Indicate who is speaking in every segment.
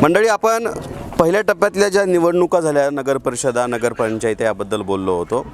Speaker 1: मंडळी, आपण पहिल्या टप्प्यातल्या ज्या निवडणुका झाल्या, नगर परिषदा, नगरपंचायत, याबद्दल बोललो होतो.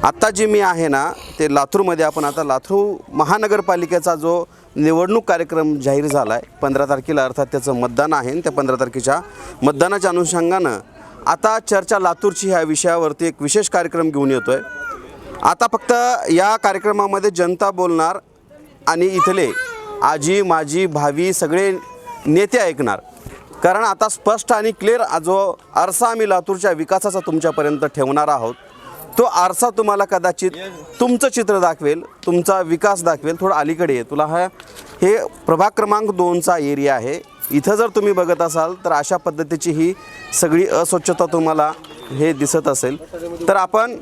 Speaker 1: आत्ता जी मी आहे ना, ते लातूरमध्ये. आपण आता लातूर महानगरपालिकेचा जो निवडणूक कार्यक्रम जाहीर झाला आहे 15 तारखेला, अर्थात त्याचं मतदान आहे. आणि त्या 15 तारखेच्या मतदानाच्या अनुषंगानं आता चर्चा लातूरची ह्या विषयावरती एक विशेष कार्यक्रम घेऊन येतो आहे. आता फक्त या कार्यक्रमामध्ये जनता बोलणार आणि इथले आजी माजी भावी सगळे नेते ऐकणार. कारण आता स्पष्ट आणि क्लिअर जो आरसा आम्ही लातूरच्या विकासाचा तुमच्यापर्यंत ठेवणार आहोत, तो आरसा तुम्हाला कदाचित तुमचं चित्र दाखवेल, तुमचा विकास दाखवेल. थोडं अलीकडे तुला हे प्रभाग क्रमांक 2चा एरिया आहे. इथं जर तुम्ही बघत असाल तर अशा पद्धतीची ही सगळी अस्वच्छता तुम्हाला हे दिसत असेल. तर आपण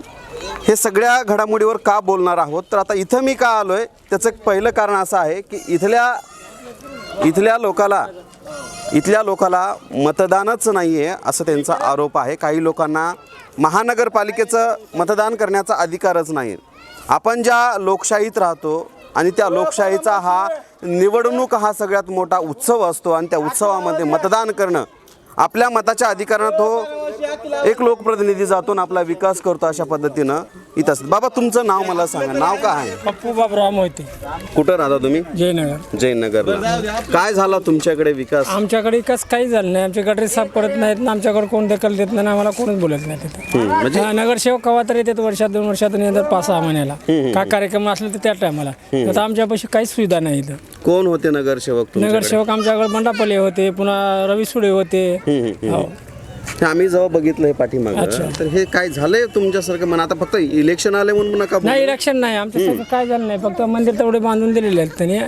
Speaker 1: हे सगळ्या घडामोडीवर का बोलणार आहोत, तर आता इथं मी का आलो आहे त्याचं एक पहिलं कारण असं आहे की इथल्या लोकाला मतदानच नाही आहे असं त्यांचा आरोप आहे. काही लोकांना महानगरपालिकेचं मतदान करण्याचा अधिकारच नाही. आपण ज्या लोकशाहीत राहतो आणि त्या लोकशाहीचा हा निवडणूक हा सगळ्यात मोठा उत्सव असतो आणि त्या उत्सवामध्ये मतदान करणं, आपल्या मताच्या अधिकारानं तो एक लोकप्रतिनिधी जातो आणि आपला विकास करतो. अशा पद्धतीनं इथं असतं. बाबा, तुमचं नाव मला सांगा. नाव काय आहे?
Speaker 2: पप्पू बाबराव मोहिते.
Speaker 1: कुठं राहता तुम्ही? जयनगरला. काय झाला तुमच्याकडे विकास?
Speaker 2: आमच्याकडे विकास काही झालं नाही. आमचे गटरी साफ करत नाहीत ना, आमच्याकडे कोण दखल देत नाही, आम्हाला कोणच बोलत नाही तिथं. म्हणजे नगरसेवक कवा तर येतात वर्षात 2 वर्षातून येतात 5-6 महिन्याला. काय कार्यक्रम असले तर त्या टायमाला. आता आमच्यापाशी काहीच सुविधा नाही इथं.
Speaker 1: कोण होते नगरसेवक?
Speaker 2: नगरसेवक आमच्याकडे बंडापले होते, पुन्हा रवी सुडे होते. हो,
Speaker 1: आम्ही जेव्हा बघितलं हे पाठीमागं, तर हे काय झालंय तुमच्यासारखं म्हणा. आता फक्त इलेक्शन आले म्हणून नका.
Speaker 2: नाही, इलेक्शन नाही आमच्यासारखं काय झालं नाही. फक्त मंदिर तेवढे बांधून दिलेले आहेत त्यांनी,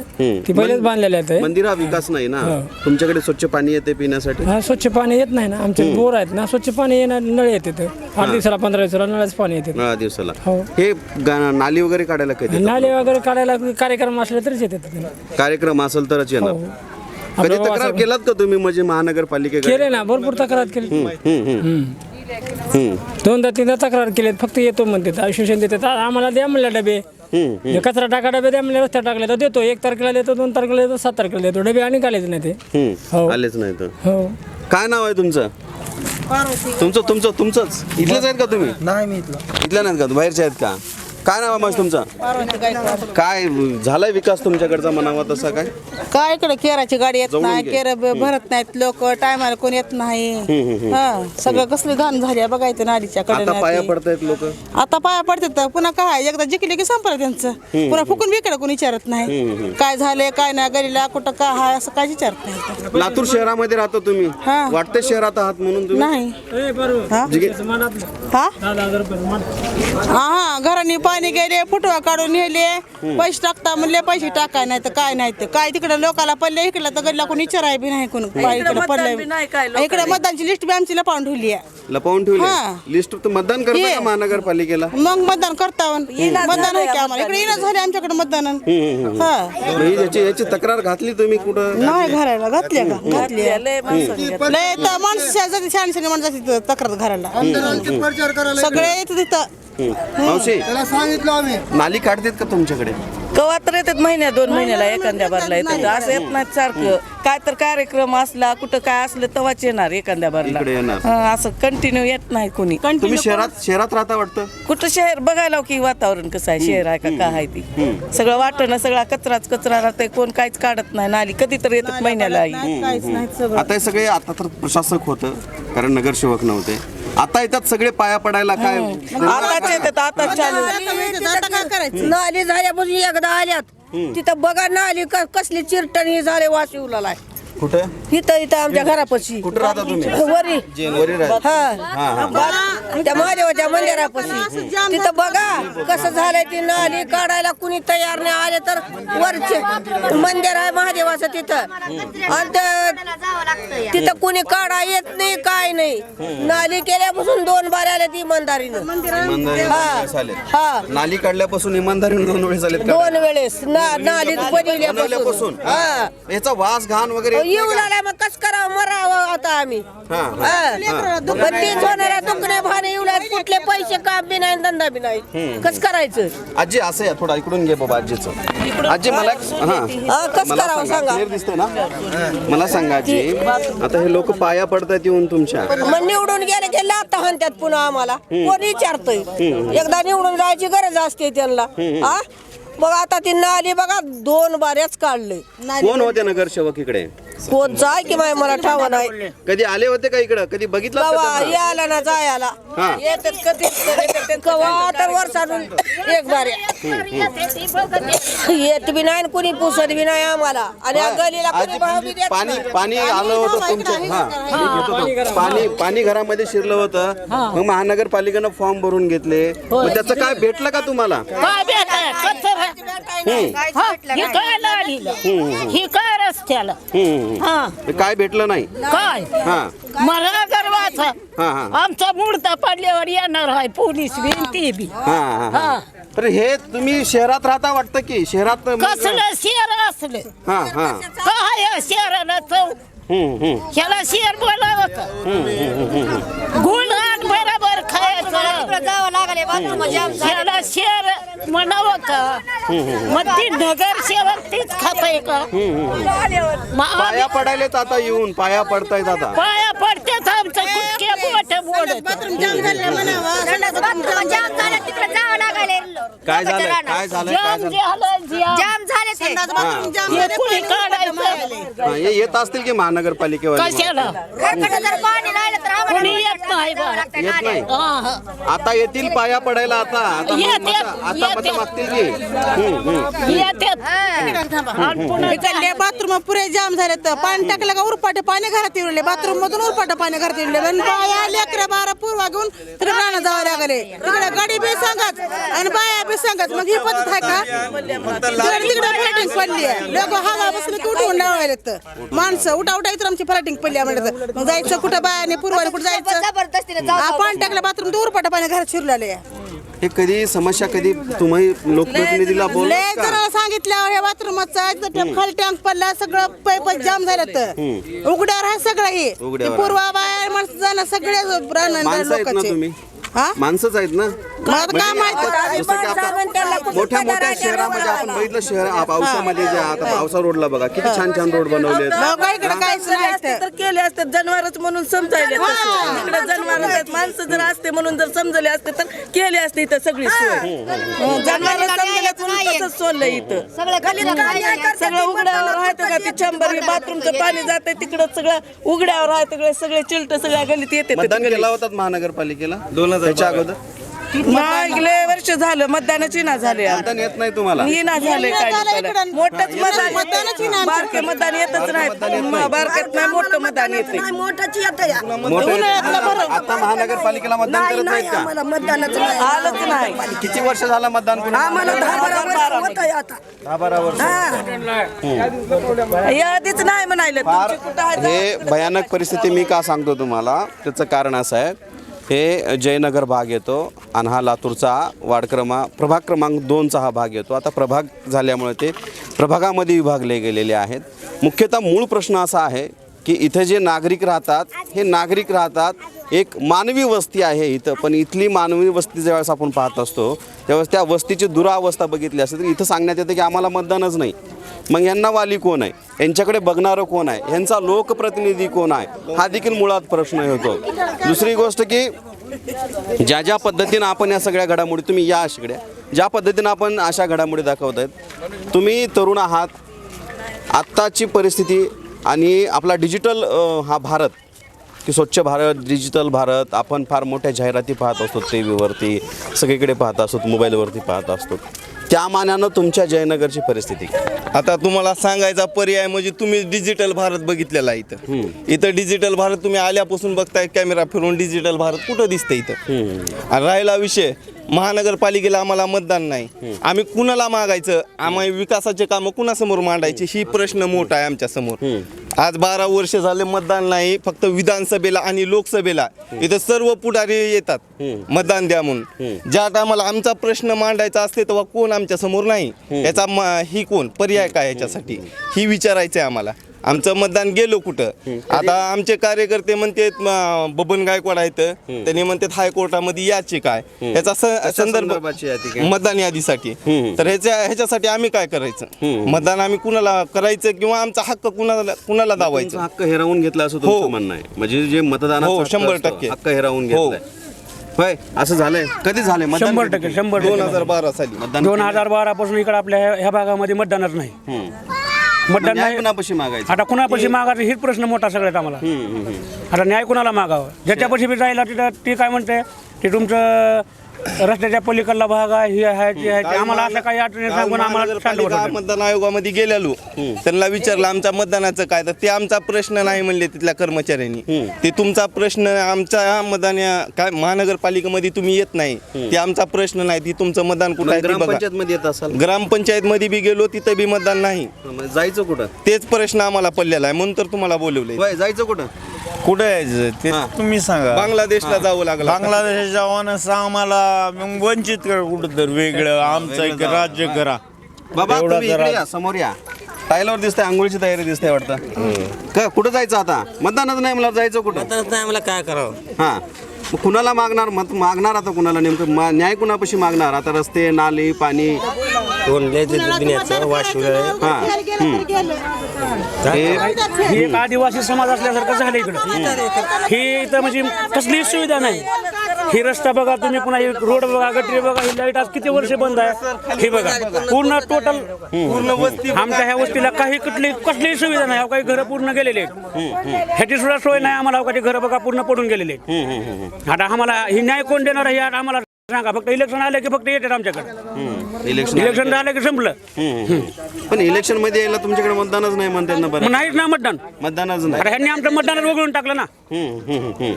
Speaker 2: ती पहिलेच बांधलेले आहेत.
Speaker 1: मंदिर हा विकास नाही ना. तुमच्याकडे स्वच्छ पाणी येते पिण्यासाठी?
Speaker 2: हा, स्वच्छ पाणी येत नाही ना. आमचे बोर आहेत ना, स्वच्छ पाणी येणार, नळ येते. 8 दिवसाला 15 दिवसाला नळाचं पाणी येते.
Speaker 1: 9 दिवसाला. हे नाली वगैरे काढायला कधी?
Speaker 2: नाले वगैरे काढायला कार्यक्रम असले तरीच येतात.
Speaker 1: कार्यक्रम असेल तरच येणार. कधी तक्रार केलात का तुम्ही म्हणजे महानगरपालिकेकडे?
Speaker 2: केले ना, भरपूर तक्रार केली. 2-3 तक्रार केलेत. फक्त येतो म्हणते, आश्वासन देतात आम्हाला, द्या म्हणलं डबे. कचरा टाका डबे द्या म्हणले, रस्त्यात टाकले तर देतो. 1 तारखेला देतो, 2 तारखेला देतो, 7 तारखेला देतो. डबे आणि आलेच नाही ते.
Speaker 1: आलेच नाही तर.
Speaker 2: हो.
Speaker 1: काय नाव आहे तुमचं? तुमचंच इथलेच आहेत का तुम्ही?
Speaker 3: नाही, मी
Speaker 1: इथल्या नाहीत का? बाहेरचे आहेत का? काय नाव आहे मग तुमचं? काय झालाय विकास तुमच्याकडचा म्हणावा तसा?
Speaker 4: काय इकडे केराची गाडी येत नाही, केर भरत नाहीत लोक, टायमाला कोण येत नाही. सगळं कसली घाण झाली बघायचं नालीच्या कडे.
Speaker 1: पाया पडतायत लोक.
Speaker 4: आता पाया पडतात. पुन्हा काय एकदा जिंकले की संपलं त्यांचं. पुन्हा फुकून विकडे कोणी विचारत नाही. काय झालंय काय नाही, गरीला कुठं काय हाय असं काय विचारत नाही.
Speaker 1: लातूर शहरामध्ये राहतो तुम्ही, वाटते शहरात आहात म्हणून तुम्ही?
Speaker 4: नाही. हा, घरांनी पाणी गेले, फुटवा काढून नेले, पैसे टाकता म्हणले, पैसे टाकाय नाही तर काय नाही. तर काय तिकडे लोकाला पडले, इकडे तर गडला कोणी विचाराय बी नाही. कोण इकडे पडले. इकडे मतदानची लिस्ट बी आमची लपवून ठेवली आहे.
Speaker 1: लपवून ठेवली लिस्ट? मतदान करता महानगरपालिकेला?
Speaker 4: मग मतदान करता. मतदान आहे की आम्हाला इकडे येणं झाले आमच्याकडे मतदान.
Speaker 1: याची तक्रार घातली तुम्ही कुठं?
Speaker 4: नाही घराला घातली का? घातली लय तर माणसं शहाणी माणसाची तक्रार घराला सगळे येत तिथं.
Speaker 3: सांगितलं आम्ही.
Speaker 1: नाली काढतात का तुमच्याकडे?
Speaker 5: कवा तर येतात 1-2 महिन्याला एखाद्या बारला येतात. असं येत नाहीत सारखं. काय तर कार्यक्रम असला, कुठं काय असलं तेव्हाच येणार एखाद्या बारला. असं कंटिन्यू येत नाही कोणी.
Speaker 1: तुम्ही शहरात राहता वाटतं?
Speaker 5: कुठं शहर बघायला की वातावरण कसं आहे, शहर आहे का काय आहे ती. सगळं वाटणं, सगळा कचरा राहतंय. कोण काहीच काढत नाही. नाली कधी तर येतात महिन्याला.
Speaker 1: आता हे सगळे, आता तर प्रशासक होतं कारण नगरसेवक नव्हते. आता येतात सगळे पाया पडायला. काय
Speaker 5: आताच येतात, आता चालू.
Speaker 6: नाली झाल्यापासून एकदा आल्यात तिथं बघा नाली कसली चिरटणी झाले, वास येऊ लागलाय.
Speaker 1: कुठं?
Speaker 6: इथं आमच्या घरापाशी.
Speaker 1: कुठं राहता तुम्ही?
Speaker 6: वरी.
Speaker 1: वरी राहता.
Speaker 6: त्या महादेवाच्या मंदिरापाशी. तिथं बघा कसं झालंय. ती नाली काढायला कुणी तयार नाही. आले तर वरचे मंदिर आहे महादेवाचं तिथं, आणि तिथं कुणी काढा येत नाही, काय नाही. नाली केल्यापासून 2 बार आले ती इमानदारीनं.
Speaker 1: नाली काढल्यापासून इमानदारीनं 2 वेळेस आले.
Speaker 6: 2 वेळेस नालीत बनवल्यापासून.
Speaker 1: याचा वास घाण वगैरे
Speaker 6: येऊ लागला. मग कसं करावं, मरावं पाहता आम्ही
Speaker 1: हा,
Speaker 6: पण तीच होणाऱ्या दुखणे भाने येऊ कुठले पैसे काम बी नाही धंदा बी नाही कसं करायचं
Speaker 1: आजी असं आहे थोडा इकडून घे बाबा आजीचं आजी मला
Speaker 6: कसं
Speaker 1: मला
Speaker 6: करावं
Speaker 1: सांगा
Speaker 6: सांगा
Speaker 1: clear दिसतंय ना मला सांगा आजी आता हे लोक पाया पडतात येऊन तुमच्या
Speaker 6: मग निवडून गेले की लाता हाणत्यात पुन्हा आम्हाला कोण विचारतय एकदा निवडून जायची गरज असते त्यांना हा मग आता ती नाली बघा 2 बाऱ्याच काढले
Speaker 1: कोण होते नगरसेवक इकडे
Speaker 6: कोण जाय की माय मला ठाव नाही
Speaker 1: कधी आले होते का इकडं कधी बघितलं का
Speaker 6: बाबा
Speaker 1: त्यांना?
Speaker 6: यायला ना जायला
Speaker 1: हा.
Speaker 6: येतात कधी कवा तर वर्षातून एक बाऱ्या येत बी नाही आणि कुणी पुसत बी नाही आम्हाला आणि या गलीला कुणी भाव बी
Speaker 1: आजी
Speaker 6: देत
Speaker 1: पाणी
Speaker 6: नाही.
Speaker 1: पाणी आलं होतं तुमच्या पाणी घरामध्ये शिरलं होतं मग महानगरपालिकेनं फॉर्म भरून घेतले मग त्याचं काय भेटलं का तुम्हाला
Speaker 7: काय भेटाय कचरा हे काय लाडीला हे काय रस्त्याला हा
Speaker 1: काय भेटलं नाही
Speaker 7: काय
Speaker 1: हा
Speaker 7: मला गर्वाचा
Speaker 1: हा हा
Speaker 7: आमचा मुडदा पडल्यावर येणार आहे पोलीस बी आणि ते बी
Speaker 1: हा हा तर हे तुम्ही शहरात राहता वाटतं की शहरात
Speaker 7: कसलं शेर असलं
Speaker 1: हा हा
Speaker 7: काय या शेराला चौ ह्याला शेर बोलावं का गुण बरोबर खायचं
Speaker 6: जावं लागले
Speaker 7: ह्याला शेर म्हणावं का मग ती नगरसेवक तीच खाताय का मग
Speaker 1: पाया पडायलेत आता येऊन पाया पडतायत आता
Speaker 7: पाया पडतेच आमचं कुठके बोट बोलत
Speaker 4: बाथरूम जाम झालं म्हणावं
Speaker 1: काय झालं काय झालं काय
Speaker 7: जाम
Speaker 1: झालं
Speaker 7: जाम
Speaker 6: झाले
Speaker 4: संडास बाथरूम जाम
Speaker 7: हे
Speaker 4: झाले,
Speaker 7: कुणी
Speaker 4: पाणी
Speaker 7: काढायचं
Speaker 1: हा, हे येत असतील की महानगरपालिकेवाले
Speaker 7: कशाला कुणी येत नाही बा
Speaker 1: येत नाही
Speaker 7: हा.
Speaker 1: आता येतील पाया पडायला आता आता
Speaker 7: येतात,
Speaker 1: आता मत
Speaker 7: येतात.
Speaker 1: मागतील की
Speaker 7: येतात आणि पुन्हा
Speaker 4: इकडले बाथरूम पुरे जाम झाले तर पाणी टाकलं का उरपाटे पाणी घरात येऊन बाथरूम मधून उरपाटे पाणी घरात येऊन बाया लेकरं 12 पूर्वा घेऊन तिकडे राहणं जावं लागले तिकडे गाडी बी सांगत आणि बाया बी सांगत मग ही पद्धत आहे का तिकडे फ्लायटिंग पडली आहे लोक हवा बसले की उठवून लावायला तर माणसं उठा उठा इतर आमची फ्लायटिंग पडली आहे म्हणलं मग जायचं कुठं बायाने पूर्वाने कुठं जायचं पाणी टाकलं बाथरूम तर उरपाटा पाणी घरात शिरलेले
Speaker 1: हे कधी समस्या कधी तुम्ही लोकप्रतिनिधीला बोललात
Speaker 4: लय
Speaker 1: का
Speaker 4: जणांना सांगितल्यावर हे बाथरूमचं खाली टँक पडला सगळं पाईप जाम झालं तर उघड्यावर आहे सगळं हे
Speaker 1: उघड्यावर
Speaker 4: पूर्वा बाया माणसं जाणं सगळे
Speaker 1: माणसं आहेत ना
Speaker 4: लोकांचे
Speaker 1: तुम्ही
Speaker 4: हा
Speaker 1: माणसंच आहेत ना
Speaker 4: मग आता काय माहिती
Speaker 1: जसं की आता मोठ्या मोठ्या शहरामध्ये आपण बघितलं शहर पावसामध्ये जे आता पावसा रोडला बघा किती छान छान रोड बनवले
Speaker 4: लोक इकडे काहीच नाही इथं.
Speaker 5: तर केले असते जनावरच म्हणून समजायले तिकडे जनावर आहेत माणसं जर असते म्हणून जर समजले असते तर केले असते इथं सगळी सोय जनावर समजले म्हणून तसंच सोडलं इथं सगळं उघड्यावर राहतं का ती चंबर बाथरूमचं पाणी जाते तिकडं सगळं उघड्यावर राहतं सगळे चिलट सगळ्या गलीत येते
Speaker 1: मतदान केला होतात महानगरपालिकेला 2000 अगोदर
Speaker 5: मागले वर्ष झालं मतदानाची ना झाले
Speaker 1: मतदान येत नाही तुम्हाला
Speaker 5: ना झाले काय
Speaker 4: इकडं.
Speaker 5: मोठंच
Speaker 4: मतदानच येईना
Speaker 5: मतदान बारके मतदान येतच नाही बारक्यात नाही मोठं मतदान येते
Speaker 6: मोठाची येतं या
Speaker 1: मोठे आता महानगरपालिकेला मतदान करत नाहीत का
Speaker 6: आम्हाला मतदानाचं
Speaker 5: आलंच नाही
Speaker 1: किती वर्ष झालं मतदान करून
Speaker 6: आम्हाला 10-12 वर्ष होतं आता
Speaker 1: 10-12 वर्ष
Speaker 5: यादीच नाही म्हणाले
Speaker 1: फार हे भयानक परिस्थिती मी का सांगतो तुम्हाला त्याचं कारण असं आहे हे जयनगर भाग येतो आणि हा लातूरचा प्रभाग क्रमांक 2चा हा भाग येतो आता प्रभाग झाल्यामुळे ते प्रभागामध्ये विभागले गेलेले आहेत मुख्यतः मूळ प्रश्न असा आहे की इथे जे नागरिक राहतात हे नागरिक राहतात एक मानवी वस्ती आहे इथं पण इथली मानवी वस्ती ज्यावेळेस आपण पाहत असतो त्यावेळेस त्या वस्तीची दुरावस्था बघितली असते तर इथं सांगण्यात येतं की आम्हाला मतदानच नाही मग यांना वाली कोण आहे यांच्याकडे बघणारं कोण आहे यांचा लोकप्रतिनिधी कोण आहे हा देखील मुळात प्रश्न होतो दुसरी गोष्ट की ज्या पद्धतीनं आपण या सगळ्या घडामोडी तुम्ही या अशाकडे ज्या पद्धतीनं आपण अशा घडामोडी दाखवत आहेत तुम्ही तरुण आहात आत्ताची परिस्थिती आणि आपला डिजिटल हा भारत की स्वच्छ भारत डिजिटल भारत आपण फार मोठ्या जाहिराती पाहत असतो टी व्हीवरती सगळीकडे पाहत असतो मोबाईलवरती पाहत असतो त्या मानानं तुमच्या जयनगरची परिस्थिती
Speaker 8: आता तुम्हाला सांगायचा पर्याय म्हणजे तुम्ही डिजिटल भारत बघितलेला आहे इथं डिजिटल भारत तुम्ही आल्यापासून बघताय कॅमेरा फिरून डिजिटल भारत कुठं दिसतं इथं आणि राहिला विषय महानगरपालिकेला आम्हाला मतदान नाही आम्ही कुणाला मागायचं आम्ही विकासाचे कामं कुणासमोर मांडायचे ही प्रश्न मोठा आहे आमच्या समोर आज 12 वर्ष झाले मतदान नाही फक्त विधानसभेला आणि लोकसभेला इथं सर्व पुढारी येतात मतदान द्या म्हणून ज्या टायमाला आमचा प्रश्न मांडायचा असते तेव्हा कोण आमच्या समोर नाही याचा ही कोण पर्याय काय याच्यासाठी ही विचारायचं आहे आम्हाला आमचं मतदान गेलो कुठं. आता आमचे कार्यकर्ते म्हणतात बबन गायकवाड आहेत, त्यांनी म्हणतात हायकोर्टामध्ये याचिका आहे ह्याचा संदर्भ
Speaker 1: संदर्भाची याचिका आहे?
Speaker 8: मतदान यादीसाठी. तर ह्याच्यासाठी आम्ही काय करायचं, मतदान आम्ही कुणाला करायचं किंवा आमचा हक्क कुणाला दावायचं.
Speaker 1: तुमचा हक्क हिरावून घेतला असं तुमचं म्हणणं आहे, म्हणजे जे मतदानाचा
Speaker 8: हो,
Speaker 1: हक्क
Speaker 8: 100%
Speaker 1: असतो, हक्क हिरावून घेतलाय. होय, असं झालंय? कधी झालंय मतदान?
Speaker 2: 100%, 100%.
Speaker 8: 2012 साली
Speaker 1: मतदान
Speaker 2: 2012 पासून इकडे आपल्या ह्या भागामध्ये मतदानच नाही. मतदान
Speaker 1: न्याय
Speaker 2: नाही.
Speaker 1: कुणापाशी मागायचं?
Speaker 2: आता कुणापाशी मागायचं हेच प्रश्न मोठा सगळ्यात आम्हाला. आता न्याय कुणाला मागावं? ज्याच्यापाशी बी जायला तिथं ती काय म्हणते, ते तुमचं रस्त्याच्या पलीकडला भाग आहे, हे आहे, ते आहे, ते आम्हाला असं काही अडचणी सांगून आम्हाला
Speaker 8: महानगरपालिका
Speaker 2: शांत
Speaker 8: मतदान आयोगामध्ये गेलेलो, त्यांना विचारलं आमच्या मतदानाचं काय, तर ते आमचा प्रश्न नाही म्हणले तिथल्या कर्मचाऱ्यांनी. ते तुमचा प्रश्न आमच्या मतदान काय महानगरपालिकेमध्ये तुम्ही येत नाही, ते आमचा प्रश्न नाही, ती तुमचं मतदान कुठं आहे ते बघा.
Speaker 1: ग्रामपंचायत मध्ये येत असाल?
Speaker 8: ग्रामपंचायत मध्ये बी गेलो तिथं बी मतदान नाही.
Speaker 1: मग जायचं कुठं?
Speaker 8: तेच प्रश्न आम्हाला पडलेला आहे, म्हणून तर तुम्हाला बोलवले.
Speaker 1: होय, जायचं कुठं?
Speaker 9: कुठे यायचं ते
Speaker 1: हा.
Speaker 9: तुम्ही सांगा.
Speaker 8: बांगलादेशला जावं लागलं.
Speaker 9: बांगलादेश जवानाचं आम्हाला मग वंचित करा कुठं तर वेगळं आमचं एक राज्य करा.
Speaker 1: बाबा
Speaker 9: एवढा
Speaker 1: तुम्ही इकडे
Speaker 9: जरा-
Speaker 1: या, समोर या. टायलवर दिसतंय, आंघोळीची तयारी दिसते वाटतं. का कुठं जायचं आता? मतदानच नाही मला, जायचं कुठं?
Speaker 10: नाही मला काय करावं.
Speaker 1: हा, मग कुणाला मागणार? मत मागणार आता कुणाला नेमकं? न्याय कुणापाशी मागणार? आता रस्ते, नाली, पाणी, हा.
Speaker 2: ही एक आदिवासी समाज असल्यासारखं झालं इकडं. ही इथं म्हणजे कसलीच सुविधा नाही. ही रस्ता बघा तुम्ही, पुन्हा ही रोड बघा, गटरी बघा, ही लाईट आज किती वर्ष बंद आहे. हे बघा पूर्ण टोटल पूर्ण वस्ती, आमच्या ह्या वस्तीला काही कसलीही सुविधा नाही. काही घरं पूर्ण गेलेले आहेत, ह्याची सुद्धा सोय नाही आम्हाला. काही घरं बघा पूर्ण पडून गेलेले आहेत. आता आम्हाला ही न्याय कोण देणार आहे आता आम्हाला सांगा. फक्त इलेक्शन आलं की फक्त येतात आमच्याकडे. इलेक्शन झालं की संपलं.
Speaker 1: पण इलेक्शन मध्ये यायला तुमच्याकडे मतदानच नाही म्हणतात ना?
Speaker 2: मग
Speaker 1: बरं,
Speaker 2: नाहीच ना मतदान.
Speaker 1: मतदानच नाही.
Speaker 2: आता ह्यांनी आमचं मतदानच वगळून टाकलं ना.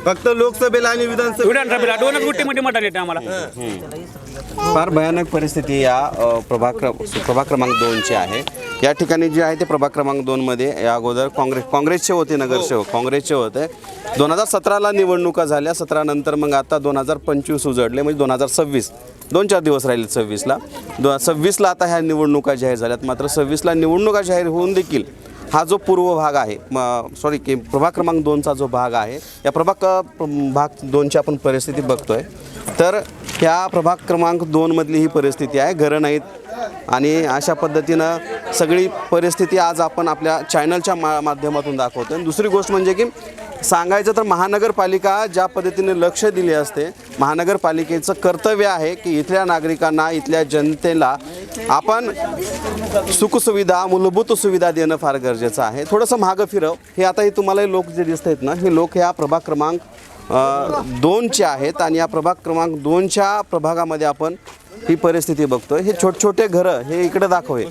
Speaker 8: फक्त लोकसभेला आणि
Speaker 2: विधानसभेला 2च गोष्टीमध्ये मतदान येते आम्हाला.
Speaker 1: फार भयानक परिस्थिती या प्रभाग क्रमांक 2ची आहे. या ठिकाणी जे आहे ते प्रभाग क्रमांक 2 मध्ये या अगोदर काँग्रेसचे होते नगरसेवक, काँग्रेसचे होते. 2017ला निवडणुका झाल्या, 17 नंतर मग आता 2025 उजडले, म्हणजे 2026 2-4 दिवस राहिले. 26ला आता ह्या निवडणुका जाहीर झाल्यात. मात्र 26ला निवडणुका जाहीर होऊन देखील हा जो पूर्व भाग आहे, प्रभाग क्रमांक 2चा जो भाग आहे, या भाग 2ची आपण परिस्थिती बघतोय. तर ह्या प्रभाग क्रमांक 2 मधली ही परिस्थिती आहे. घरं नाहीत आणि अशा पद्धतीनं सगळी परिस्थिती आज आपण आपल्या चॅनलच्या माध्यमातून दाखवतो. आणि दुसरी गोष्ट म्हणजे की सांगायचं तर महानगरपालिका ज्या पद्धतीने लक्ष दिले असते, महानगरपालिकेचं कर्तव्य आहे की इथल्या नागरिकांना, इथल्या जनतेला आपण सुखसुविधा, मूलभूत सुविधा देणं फार गरजेचं आहे. थोडंसं मागं फिरव. हे आता हे तुम्हाला लोक जे दिसत आहेत ना, हे लोक ह्या प्रभाग क्रमांक 2चे आहेत. आणि या प्रभाग क्रमांक 2च्या प्रभागामध्ये आपण ही परिस्थिती बघतोय. हे छोटे घरं, हे इकडे दाखव. हे